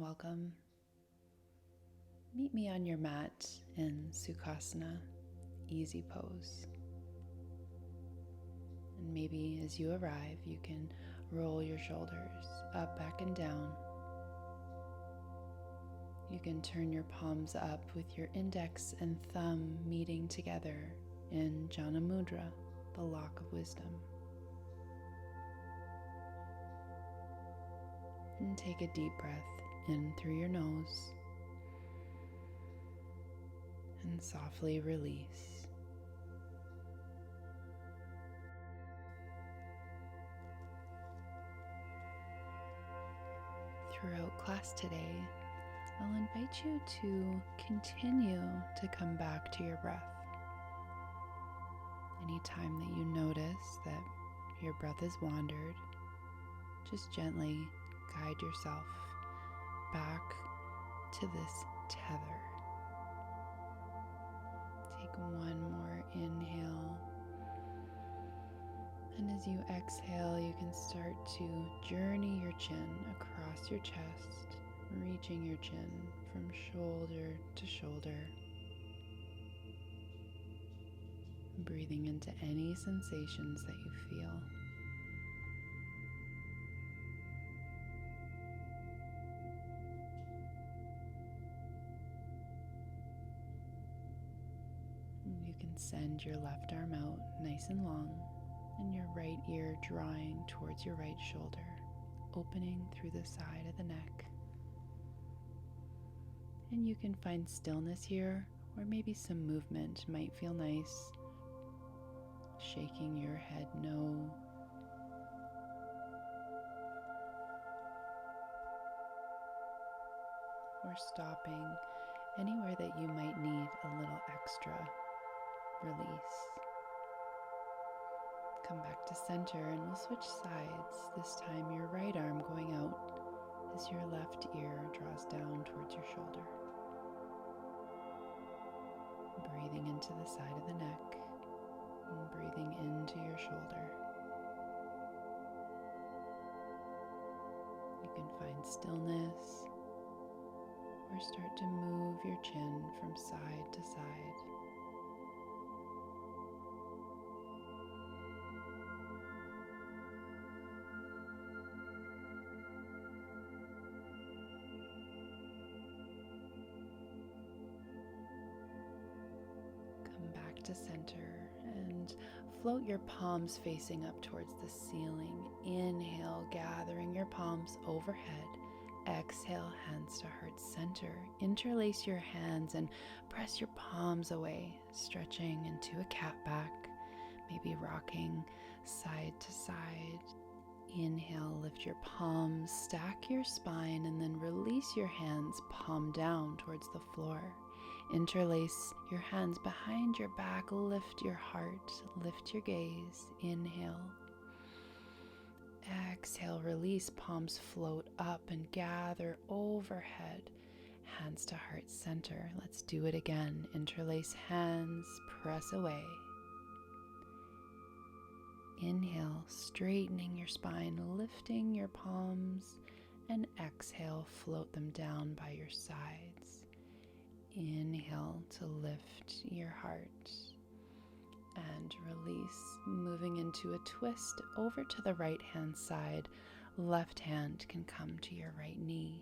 welcome. Meet me on your mat in Sukhasana, easy pose. And maybe as you arrive, you can roll your shoulders up, back, and down. You can turn your palms up with your index and thumb meeting together in Jnana Mudra, the lock of wisdom. And take a deep breath in through your nose and softly release. Throughout class today, I'll invite you to continue to come back to your breath. Anytime that you notice that your breath has wandered, just gently guide yourself back to this tether. Take one more inhale. And as you exhale, you can start to journey your chin across your chest, reaching your chin from shoulder to shoulder. Breathing into any sensations that you feel. You can send your left arm out nice and long, and your right ear drawing towards your right shoulder, opening through the side of the neck. And you can find stillness here, or maybe some movement might feel nice. Shaking your head no. Or stopping anywhere that you might need a little extra release. Come back to center and we'll switch sides. This time your right arm going out as your left ear draws down towards your shoulder. Breathing into the side of the neck and breathing into your shoulder. You can find stillness or start to move your chin from side to side. To center and float your palms facing up towards the ceiling. Inhale, gathering your palms overhead. Exhale, hands to heart center. Interlace your hands and press your palms away, stretching into a cat back, maybe rocking side to side. Inhale, lift your palms, stack your spine, and then release your hands palm down towards the floor. Interlace your hands behind your back, lift your heart, lift your gaze. Inhale. Exhale, release, palms float up and gather overhead. Hands to heart center. Let's do it again. Interlace hands, press away. Inhale, straightening your spine, lifting your palms, and exhale, float them down by your sides. Inhale to lift your heart and release, moving into a twist over to the right hand side. Left hand can come to your right knee.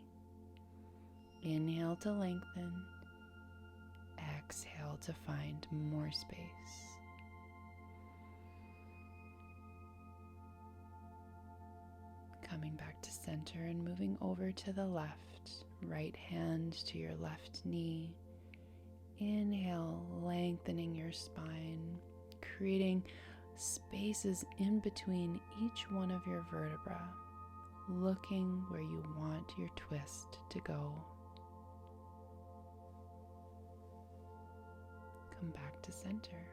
Inhale to lengthen. Exhale to find more space. Coming back to center and moving over to the left. Right hand to your left knee. Inhale, lengthening your spine, creating spaces in between each one of your vertebrae, looking where you want your twist to go. Come back to center.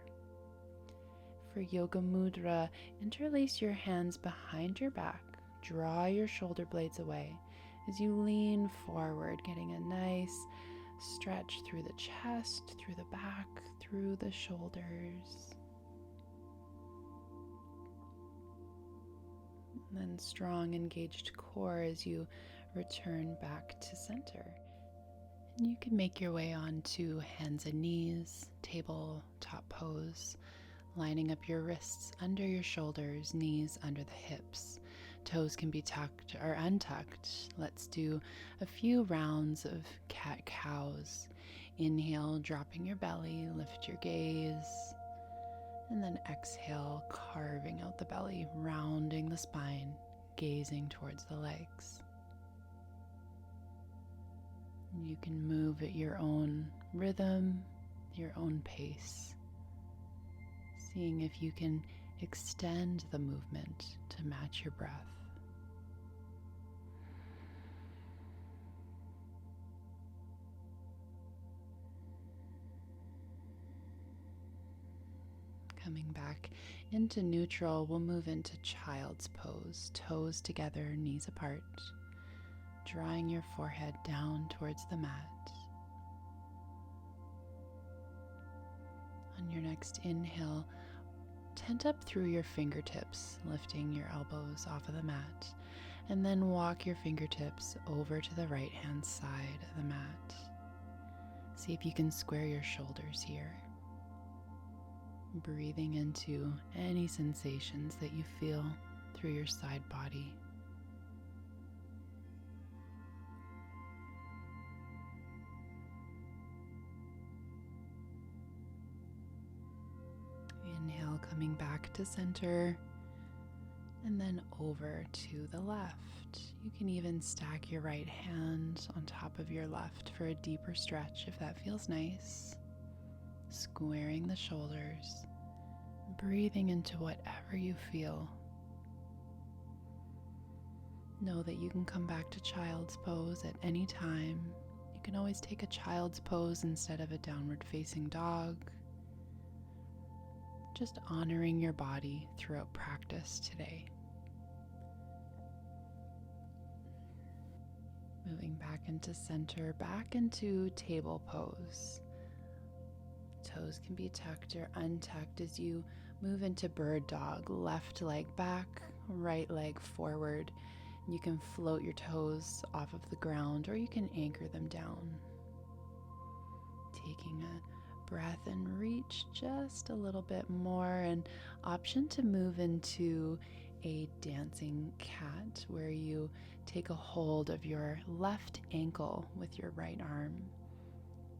For Yoga Mudra, interlace your hands behind your back, draw your shoulder blades away as you lean forward, getting a nice stretch through the chest, through the back, through the shoulders. And then strong, engaged core as you return back to center. And you can make your way onto hands and knees, tabletop pose, lining up your wrists under your shoulders, knees under the hips. Toes can be tucked or untucked. Let's do a few rounds of cat-cows. Inhale, dropping your belly, lift your gaze. And then exhale, carving out the belly, rounding the spine, gazing towards the legs. You can move at your own rhythm, your own pace, seeing if you can extend the movement to match your breath. Coming back into neutral, we'll move into child's pose, toes together, knees apart, drawing your forehead down towards the mat. On your next inhale, tent up through your fingertips, lifting your elbows off of the mat, and then walk your fingertips over to the right hand side of the mat. See if you can square your shoulders here. Breathing into any sensations that you feel through your side body. Inhale, coming back to center, and then over to the left. You can even stack your right hand on top of your left for a deeper stretch if that feels nice. Squaring the shoulders, breathing into whatever you feel. Know that you can come back to child's pose at any time. You can always take a child's pose instead of a downward facing dog. Just honoring your body throughout practice today. Moving back into center, back into table pose. Toes can be tucked or untucked as you move into bird dog. Left leg back, right leg forward. You can float your toes off of the ground or you can anchor them down. Taking a breath and reach just a little bit more. An option to move into a dancing cat where you take a hold of your left ankle with your right arm,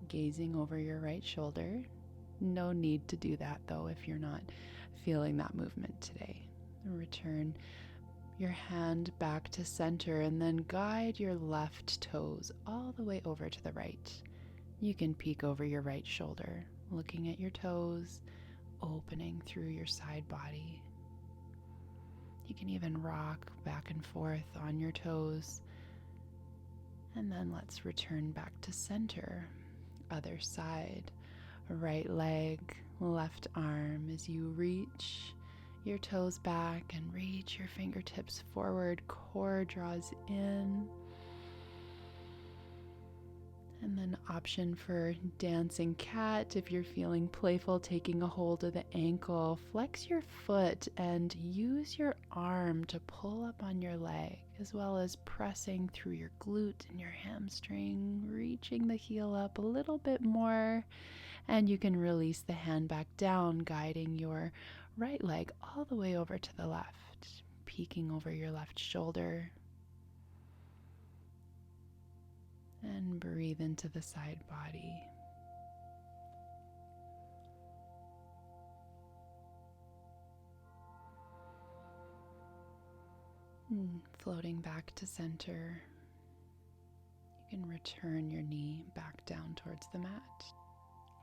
gazing over your right shoulder. No need to do that though if you're not feeling that movement today. Return your hand back to center and then guide your left toes all the way over to the right. You can peek over your right shoulder, looking at your toes, opening through your side body. You can even rock back and forth on your toes. And then let's return back to center. Other side. Right leg, left arm as you reach your toes back and reach your fingertips forward. Core draws in. And then option for dancing cat. If you're feeling playful, taking a hold of the ankle, flex your foot and use your arm to pull up on your leg, as well as pressing through your glute and your hamstring, reaching the heel up a little bit more. And you can release the hand back down, guiding your right leg all the way over to the left, peeking over your left shoulder. And breathe into the side body. Floating back to center. You can return your knee back down towards the mat.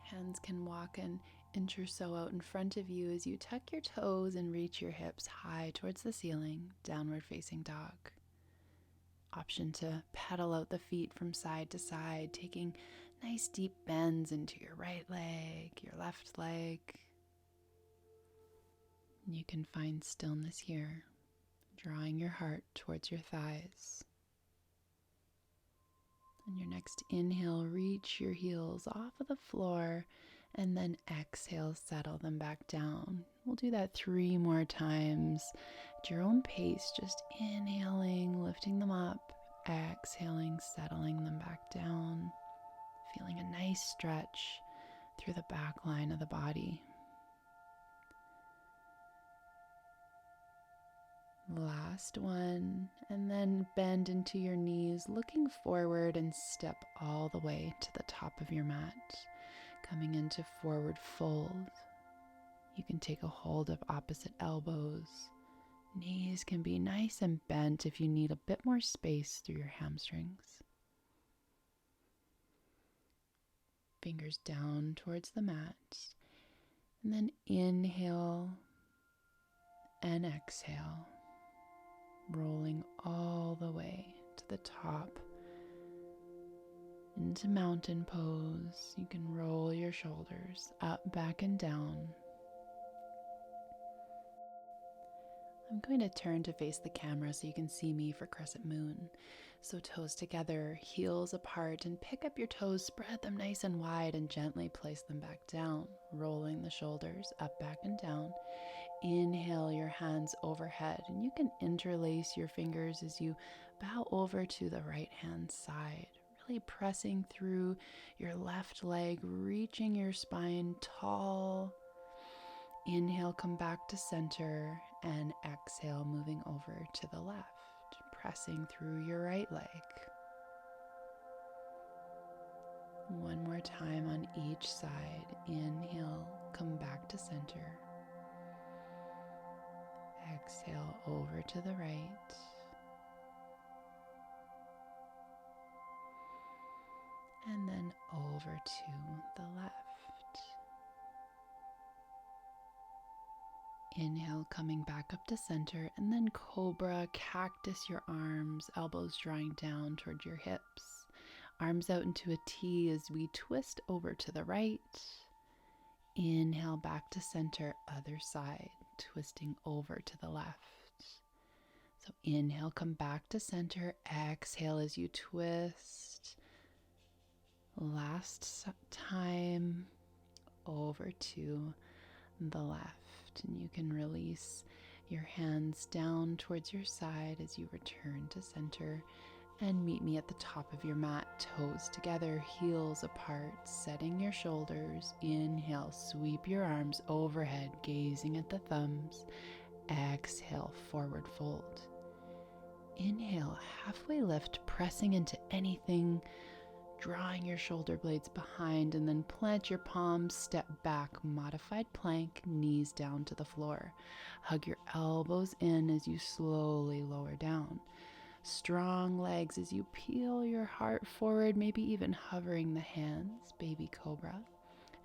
Hands can walk an inch or so out in front of you as you tuck your toes and reach your hips high towards the ceiling, downward facing dog. Option to pedal out the feet from side to side, taking nice deep bends into your right leg, your left leg. You can find stillness here, drawing your heart towards your thighs. On your next inhale, reach your heels off of the floor, and then exhale, settle them back down. We'll do that 3 more times at your own pace, just inhaling, lifting them up, Exhaling, settling them back down, feeling a nice stretch through the back line of the body. Last one, and then bend into your knees, looking forward and step all the way to the top of your mat, coming into forward fold. You can take a hold of opposite elbows. Knees can be nice and bent if you need a bit more space through your hamstrings. Fingers down towards the mat, and then inhale and exhale, rolling all the way to the top into mountain pose. You can roll your shoulders up, back, and down. I'm going to turn to face the camera so you can see me for crescent moon. So toes together, heels apart, and pick up your toes, spread them nice and wide, and gently place them back down, rolling the shoulders up, back, and down. Inhale your hands overhead, and you can interlace your fingers as you bow over to the right hand side, really pressing through your left leg, reaching your spine tall. Inhale, come back to center, and exhale, moving over to the left, pressing through your right leg. One more time on each side. Inhale, come back to center. Exhale over to the right. And then over to the left. Inhale, coming back up to center, and then cobra, cactus your arms, elbows drawing down toward your hips. Arms out into a T as we twist over to the right. Inhale, back to center, other side, twisting over to the left. So inhale, come back to center. Exhale as you twist. Last time, over to the left. And you can release your hands down towards your side as you return to center, and meet me at the top of your mat, toes together, heels apart, setting your shoulders. Inhale, sweep your arms overhead, gazing at the thumbs. Exhale, forward fold. Inhale, halfway lift, pressing into anything, drawing your shoulder blades behind, and then plant your palms, step back, modified plank, knees down to the floor. Hug your elbows in as you slowly lower down. Strong legs as you peel your heart forward, maybe even hovering the hands, baby cobra.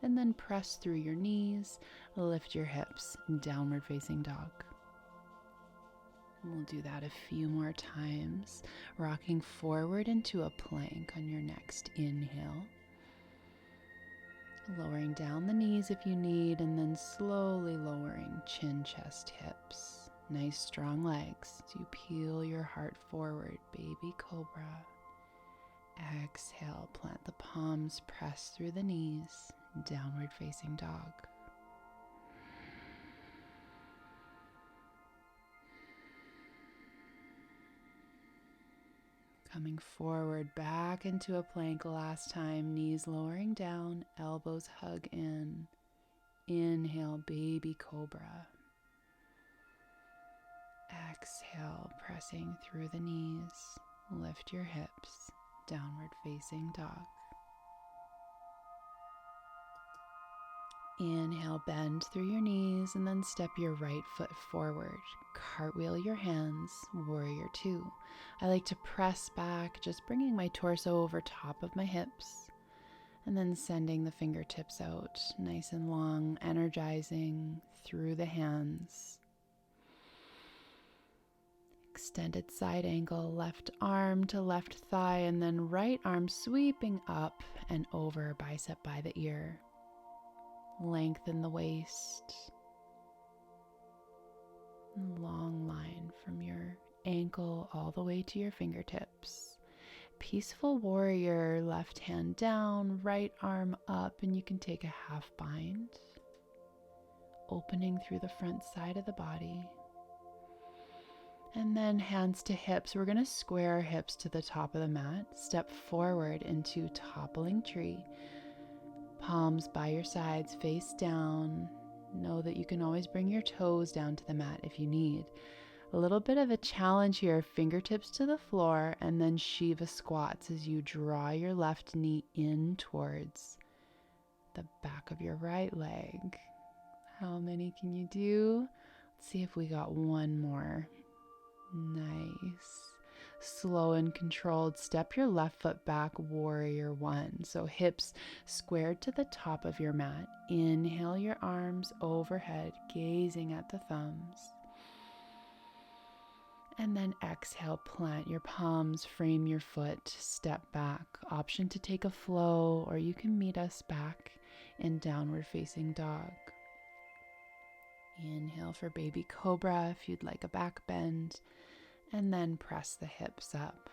And then press through your knees, lift your hips, downward facing dog. We'll do that a few more times, rocking forward into a plank on your next inhale. Lowering down the knees if you need, and then slowly lowering chin, chest, hips. Nice strong legs as you peel your heart forward, baby cobra. Exhale, plant the palms, press through the knees, downward facing dog. Coming forward, back into a plank last time, knees lowering down, elbows hug in. Inhale, baby cobra. Exhale, pressing through the knees, lift your hips, downward facing dog. Inhale, bend through your knees, and then step your right foot forward. Cartwheel your hands, warrior two. I like to press back, just bringing my torso over top of my hips, and then sending the fingertips out, nice and long, energizing through the hands. Extended side angle, left arm to left thigh, and then right arm sweeping up and over, bicep by the ear. Lengthen the waist. Long line from your ankle all the way to your fingertips. Peaceful warrior, left hand down, right arm up, and you can take a half bind, opening through the front side of the body. And then hands to hips. We're going to square our hips to the top of the mat. Step forward into toppling tree. Palms by your sides, face down. Know that you can always bring your toes down to the mat if you need. A little bit of a challenge here, fingertips to the floor, and then Shiva squats as you draw your left knee in towards the back of your right leg. How many can you do? Let's see if we got one more. Nice. Slow and controlled. Step your left foot back, warrior one. So hips squared to the top of your mat. Inhale your arms overhead, gazing at the thumbs. And then exhale, plant your palms, frame your foot, step back. Option to take a flow, or you can meet us back in downward facing dog. Inhale for baby cobra if you'd like a back bend. And then press the hips up,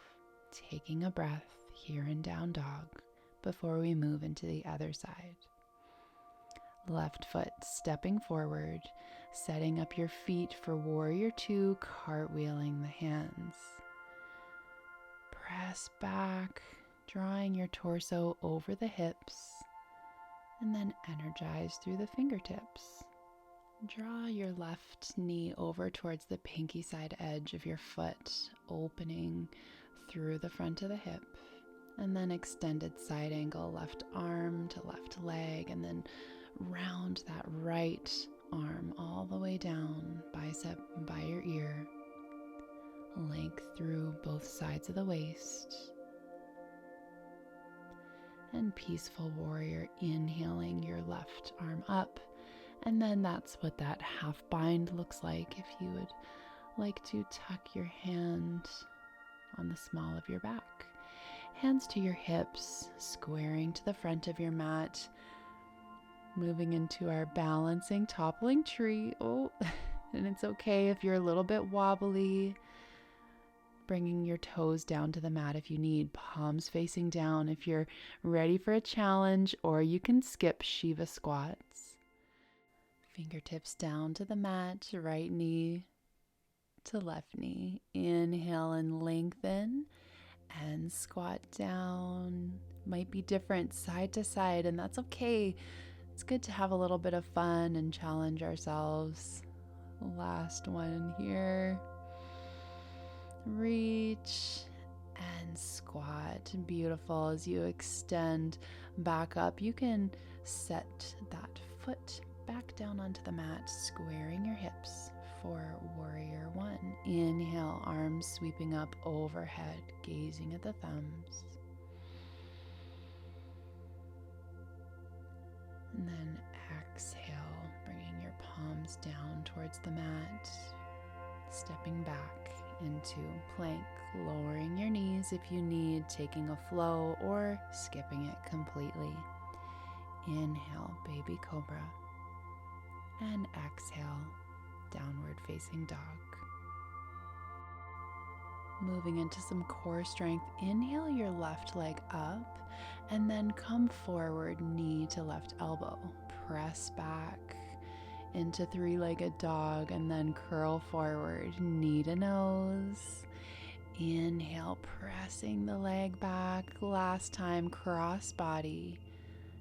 taking a breath here in down dog before we move into the other side. Left foot stepping forward, setting up your feet for warrior two, cartwheeling the hands. Press back, drawing your torso over the hips, and then energize through the fingertips. Draw your left knee over towards the pinky side edge of your foot, opening through the front of the hip, and then extended side angle, left arm to left leg, and then round that right arm all the way down, bicep by your ear, length through both sides of the waist, and peaceful warrior, inhaling your left arm up. And then that's what that half bind looks like if you would like to tuck your hand on the small of your back. Hands to your hips, squaring to the front of your mat. Moving into our balancing, toppling tree. Oh, and it's okay if you're a little bit wobbly. Bringing your toes down to the mat if you need. Palms facing down if you're ready for a challenge, or you can skip Shiva squats. Fingertips down to the mat, right knee to left knee. Inhale and lengthen and squat down. Might be different side to side, and that's okay. It's good to have a little bit of fun and challenge ourselves. Last one here. Reach and squat. Beautiful. As you extend back up, you can set that foot back down onto the mat, squaring your hips for warrior one. Inhale, arms sweeping up overhead, gazing at the thumbs. And then exhale, bringing your palms down towards the mat, stepping back into plank, lowering your knees if you need, taking a flow or skipping it completely. Inhale, baby cobra. And exhale, downward facing dog. Moving into some core strength, inhale your left leg up and then come forward, knee to left elbow. Press back into three-legged dog and then curl forward, knee to nose. Inhale, pressing the leg back. Last time, cross body.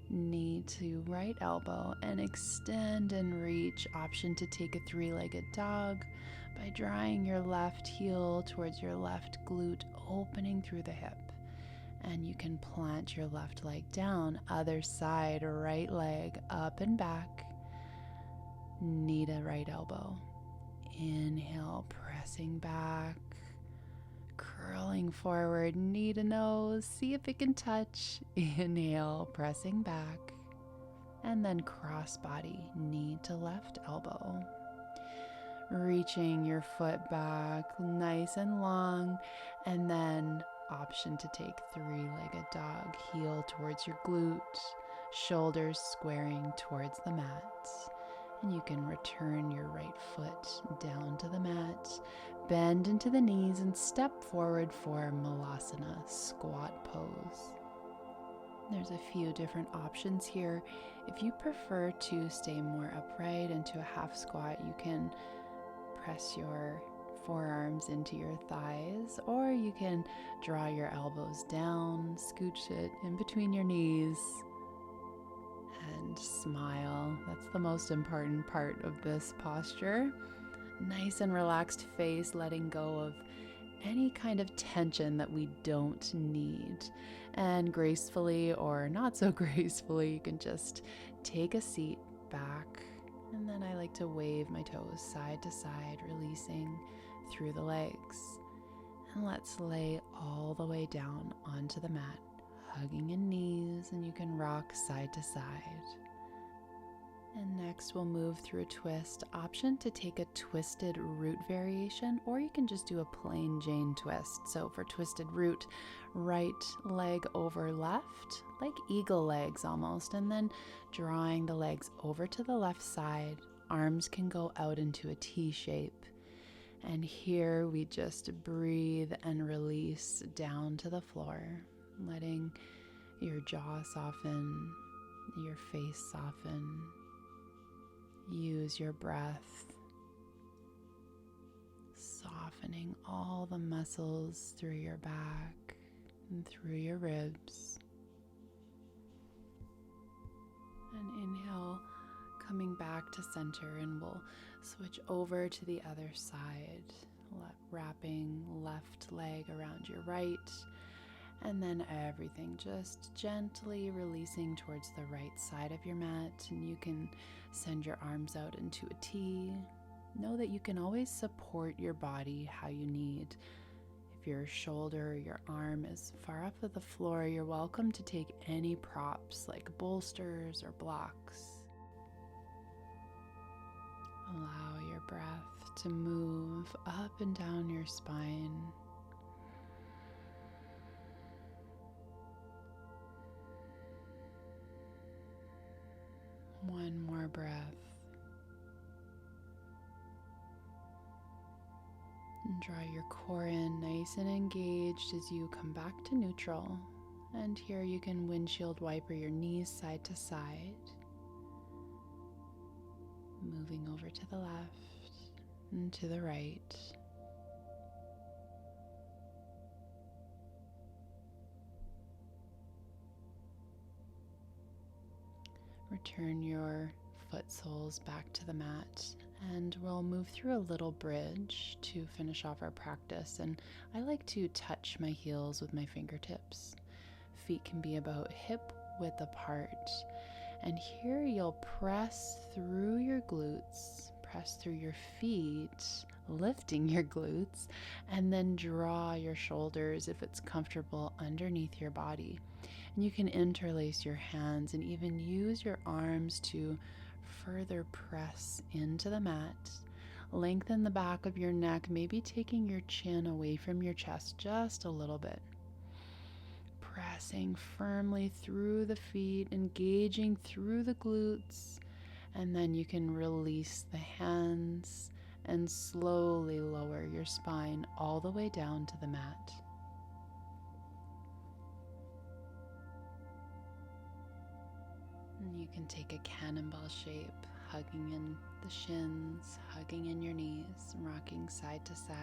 Knee to right elbow and extend and reach. Option to take a three-legged dog by drawing your left heel towards your left glute, opening through the hip. And you can plant your left leg down, other side, right leg up and back, knee to right elbow. Inhale, pressing back, curling forward, knee to nose, see if it can touch. Inhale, pressing back, and then cross body, knee to left elbow. Reaching your foot back nice and long, and then option to take three-legged dog, heel towards your glute, shoulders squaring towards the mat. And you can return your right foot down to the mat, bend into the knees and step forward for Malasana, squat pose. There's a few different options here. If you prefer to stay more upright into a half squat, you can press your forearms into your thighs, or you can draw your elbows down, scooch it in between your knees, and smile. That's the most important part of this posture. Nice and relaxed face, letting go of any kind of tension that we don't need. And gracefully or not so gracefully, you can just take a seat back. And then I like to wave my toes side to side, releasing through the legs. And let's lay all the way down onto the mat, hugging in knees, and you can rock side to side. And next we'll move through a twist. Option to take a twisted root variation, or you can just do a plain Jane twist. So for twisted root, right leg over left, like eagle legs almost, and then drawing the legs over to the left side. Arms can go out into a T shape. And here we just breathe and release down to the floor, letting your jaw soften, your face soften. Use your breath, softening all the muscles through your back and through your ribs. And inhale, coming back to center, and we'll switch over to the other side, wrapping left leg around your right. And then everything just gently releasing towards the right side of your mat. And you can send your arms out into a T. Know that you can always support your body how you need. If your shoulder or your arm is far off of the floor, you're welcome to take any props like bolsters or blocks. Allow your breath to move up and down your spine. One more breath. And draw your core in nice and engaged as you come back to neutral. And here you can windshield wiper your knees side to side. Moving over to the left and to the right. Return your foot soles back to the mat, and we'll move through a little bridge to finish off our practice. And I like to touch my heels with my fingertips. Feet can be about hip width apart. And here you'll press through your glutes, press through your feet, lifting your glutes, and then draw your shoulders if it's comfortable underneath your body. And you can interlace your hands and even use your arms to further press into the mat. Lengthen the back of your neck, maybe taking your chin away from your chest just a little bit. Pressing firmly through the feet, engaging through the glutes, and then you can release the hands and slowly lower your spine all the way down to the mat. And you can take a cannonball shape, hugging in the shins, hugging in your knees, rocking side to side.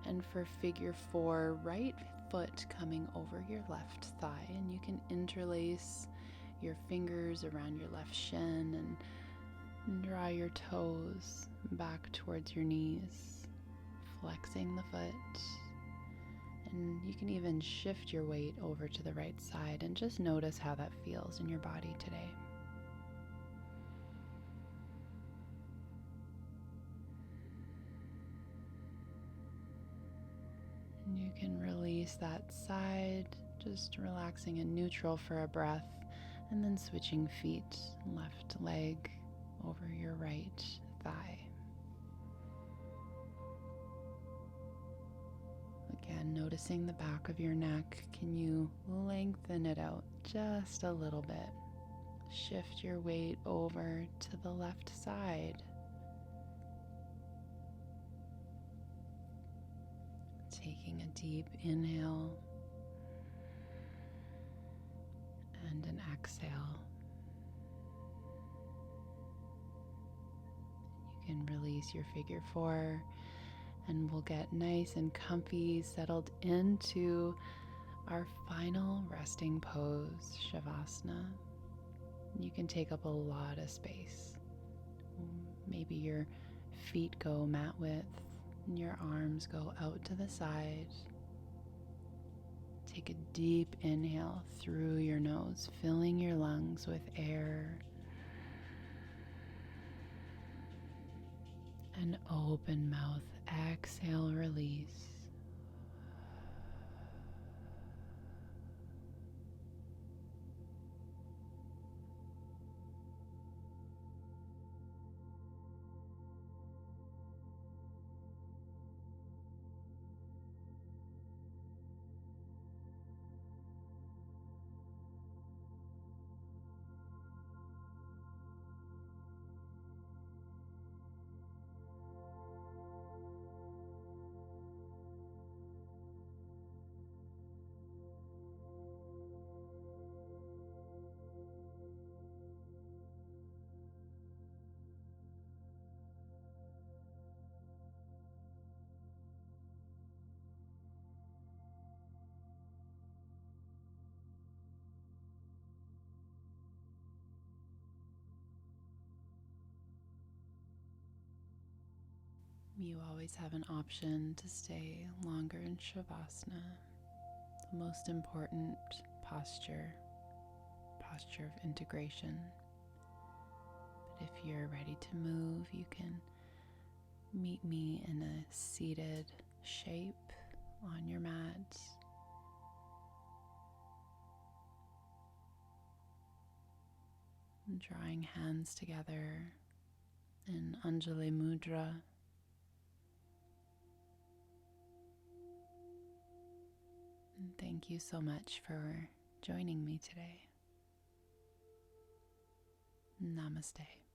And for figure 4, right foot coming over your left thigh, and you can interlace your fingers around your left shin and draw your toes back towards your knees, flexing the foot. And you can even shift your weight over to the right side and just notice how that feels in your body today. And you can release that side, just relaxing in neutral for a breath, and then switching feet, left leg over your right thigh. Again, noticing the back of your neck. Can you lengthen it out just a little bit? Shift your weight over to the left side. Taking a deep inhale and an exhale. You can release your figure 4 And we'll get nice and comfy, settled into our final resting pose, Shavasana. You can take up a lot of space. Maybe your feet go mat width and your arms go out to the side. Take a deep inhale through your nose, filling your lungs with air. And open mouth, exhale, release. You always have an option to stay longer in Shavasana. The most important posture of integration. But if you're ready to move, you can meet me in a seated shape on your mat. Drawing hands together in Anjali Mudra. And thank you so much for joining me today. Namaste.